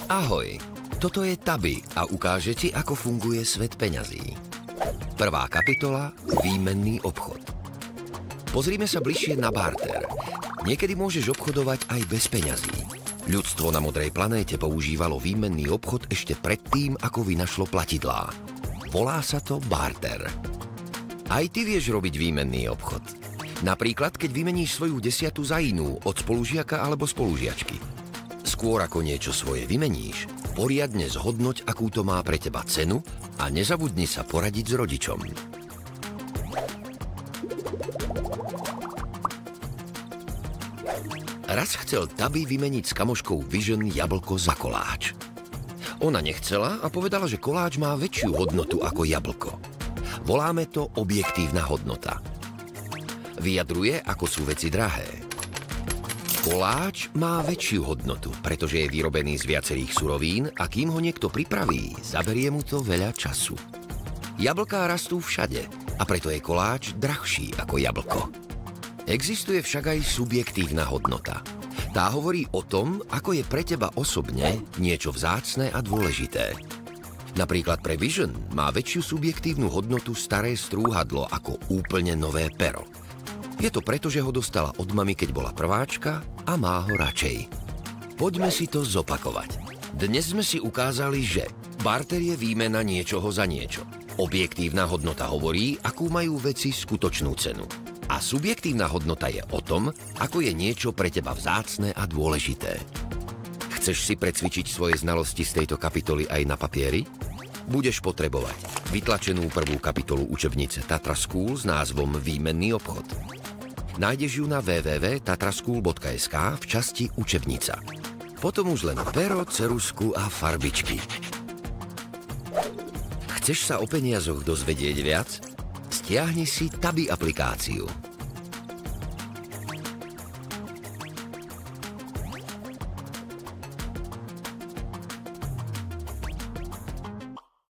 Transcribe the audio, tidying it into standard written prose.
Ahoj, toto je Tabi a ukáže ti, ako funguje svet peňazí. Prvá kapitola – výmenný obchod. Pozrime sa bližšie na barter. Niekedy môžeš obchodovať aj bez peňazí. Ľudstvo na modrej planéte používalo výmenný obchod ešte predtým, ako vynašlo platidlá. Volá sa to barter. Aj ty vieš robiť výmenný obchod. Napríklad, keď vymeníš svoju desiatu za inú od spolužiaka alebo spolužiačky. Skôr ako niečo svoje vymeníš, poriadne zhodnoť, akú to má pre teba cenu a nezabudni sa poradiť s rodičom. Raz chcel Tabi vymeniť s kamoškou Vision jablko za koláč. Ona nechcela a povedala, že koláč má väčšiu hodnotu ako jablko. Voláme to objektívna hodnota. Vyjadruje, ako sú veci drahé. Koláč má väčšiu hodnotu, pretože je vyrobený z viacerých surovín a kým ho niekto pripraví, zaberie mu to veľa času. Jablká rastú všade a preto je koláč drahší ako jablko. Existuje však aj subjektívna hodnota. Tá hovorí o tom, ako je pre teba osobne niečo vzácne a dôležité. Napríklad pre Vision má väčšiu subjektívnu hodnotu staré strúhadlo ako úplne nové pero. Je to preto, že ho dostala od mamy, keď bola prváčka a má ho radšej. Poďme si to zopakovať. Dnes sme si ukázali, že barter je výmena niečoho za niečo. Objektívna hodnota hovorí, akú majú veci skutočnú cenu. A subjektívna hodnota je o tom, ako je niečo pre teba vzácne a dôležité. Chceš si precvičiť svoje znalosti z tejto kapitoly aj na papieri? Budeš potrebovať vytlačenú prvú kapitolu učebnice Tatra School s názvom Výmenný obchod. Nájdeš ju na www.tatraschool.sk v časti Učebnica. Potom už len pero, ceruzku a farbičky. Chceš sa o peniazoch dozvedieť viac? Stiahni si Tabi aplikáciu.